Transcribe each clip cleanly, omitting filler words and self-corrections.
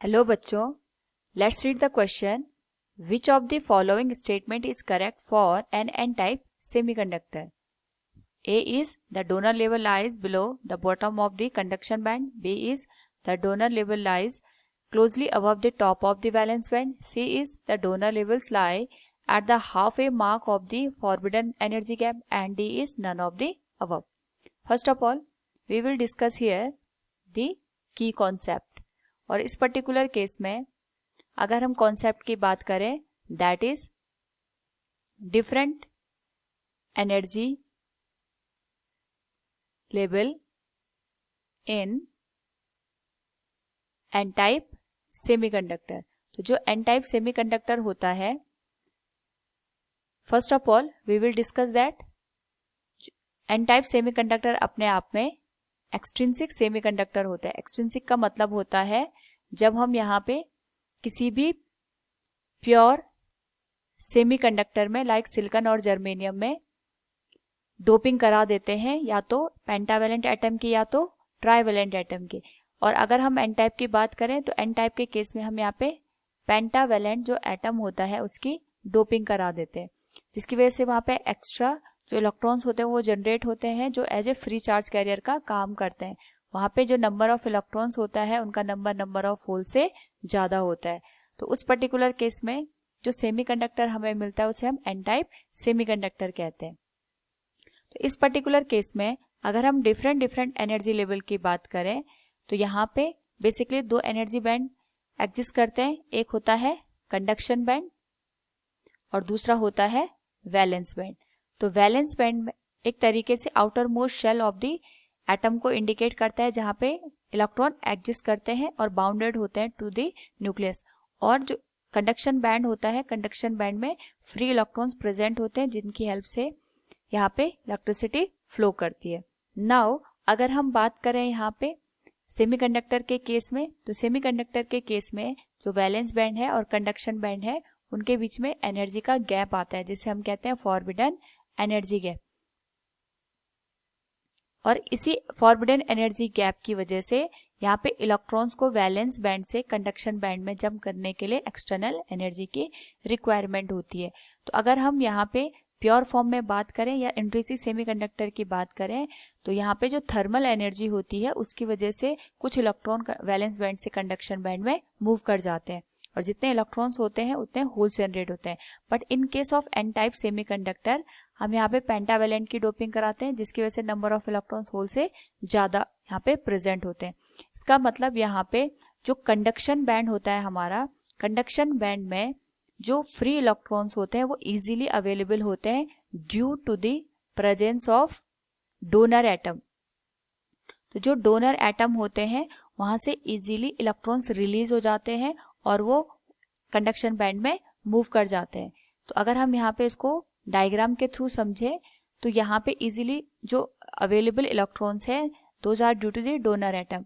Hello बच्चों, let's read the question. Which of the following statement is correct for an n type semiconductor? A is the donor level lies below the bottom of the conduction band. B is the donor level lies closely above the top of the valence band. C is the donor levels lie at the halfway mark of the forbidden energy gap. And D is none of the above. First of all, we will discuss here the key concept. और इस particular case में अगर हम concept की बात करें, that is different energy level in n type semiconductor. तो जो एन टाइप सेमीकंडक्टर होता है, first of all we will discuss that n type semiconductor अपने आप में एक्सट्रिंसिक सेमीकंडक्टर होता है. एक्सट्रिंसिक का मतलब होता है जब हम यहाँ पे किसी भी प्योर सेमीकंडक्टर में लाइक सिलिकॉन और जर्मेनियम में डोपिंग करा देते हैं, या तो पेंटावेलेंट एटम की या तो ट्राइवेलेंट एटम की. और अगर हम एन टाइप की बात करें तो एन टाइप के केस में हम यहाँ पे पेंटावेलेंट जो एटम होता है उसकी डोपिंग करा देते हैं, जिसकी वजह से वहाँ पे एक्स्ट्रा जो इलेक्ट्रॉन्स होते हैं वो जनरेट होते हैं, जो as a free charge carrier का काम करते हैं. वहाँ पे जो नंबर ऑफ इलेक्ट्रॉन्स होता है उनका नंबर ऑफ होल से ज़्यादा होता है. तो उस पर्टिकुलर केस में जो सेमीकंडक्टर हमें मिलता है उसे हम एन टाइप सेमीकंडक्टर कहते हैं. तो इस पर्टिकुलर केस में अगर हम डिफरेंट एनर्जी लेवल की बात करें तो यहाँ पे बेसिकली दो एनर्जी बैंड एग्जिस्ट करते हैं. एक होता है कंडक्शन बैंड और दूसरा होता है वैलेंस बैंड. तो वैलेंस बैंड एक तरीके से outermost shell of the atom को इंडिकेट करता है, जहाँ पे इलेक्ट्रॉन एग्जिस्ट करते हैं और बाउंडेड होते हैं टू द न्यूक्लियस. और जो कंडक्शन बैंड होता है, कंडक्शन बैंड में फ्री इलेक्ट्रॉन्स प्रेजेंट होते हैं, जिनकी हेल्प से यहाँ पे इलेक्ट्रिसिटी फ्लो करती है. नाउ अगर हम बात करें यहाँ पे सेमीकंडक्टर के केस में, तो सेमीकंडक्टर के केस में जो वैलेंस बैंड है और कंडक्शन बैंड है उनके बीच में एनर्जी का गैप आता है, जिसे हम कहते हैं फॉरबिडन एनर्जी गैप. और इसी फॉरबिडन एनर्जी गैप की वजह से यहाँ पे इलेक्ट्रॉन्स को वैलेंस बैंड से कंडक्शन बैंड में जंप करने के लिए एक्सटर्नल एनर्जी की रिक्वायरमेंट होती है. तो अगर हम यहाँ पे प्योर फॉर्म में बात करें या इंट्रिंसिक सेमीकंडक्टर की बात करें तो यहाँ पे जो थर्मल एनर्जी होती है उसकी वजह से कुछ इलेक्ट्रॉन वैलेंस बैंड से कंडक्शन बैंड में मूव कर जाते हैं, और जितने इलेक्ट्रॉन्स होते हैं उतने होल्स जनरेट होते हैं. But in case of n type semiconductor हम यहाँ पे पेंटावेलेंट की डोपिंग कराते हैं, जिसकी वजह से नंबर ऑफ इलेक्ट्रॉन्स होल से ज़्यादा यहाँ पे प्रेजेंट होते हैं. इसका मतलब यहाँ पे जो कंडक्शन बैंड होता है हमारा, कंडक्शन बैंड में जो फ्री इलेक्ट्रॉन्स होते हैं वो इजीली अवेलेबल होते हैं due to the presence of donor atom. तो जो डोनर एटम होते हैं वहाँ से इजीली इलेक्ट्रॉन्स रिलीज हो जाते हैं और वो कंडक्शन बैंड में मूव कर जाते हैं. तो अगर हम यहाँ पे इसको डायग्राम के थ्रू समझे तो यहाँ पे इजीली जो अवेलेबल इलेक्ट्रॉन्स है those are due to the donor atom,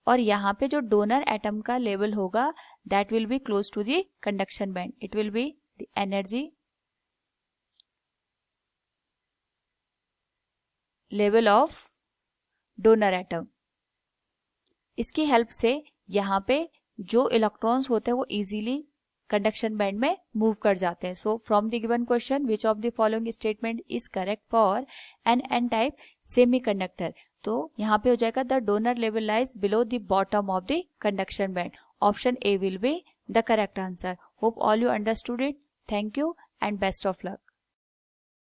और यहाँ पे जो डोनर एटम का लेवल होगा that will be close to the conduction band. It will be the energy level of donor atom. इसकी हेल्प से यहाँ पे जो इलेक्ट्रॉन्स होते हैं वो इजीली कंडक्शन बैंड में मूव कर जाते हैं. So from the given question which of the following statement is correct for an n type semiconductor? तो यहाँ पे हो जाएगा the donor level lies below the bottom of the conduction band. Option A will be the correct answer. Hope all you understood it. Thank you and best of luck.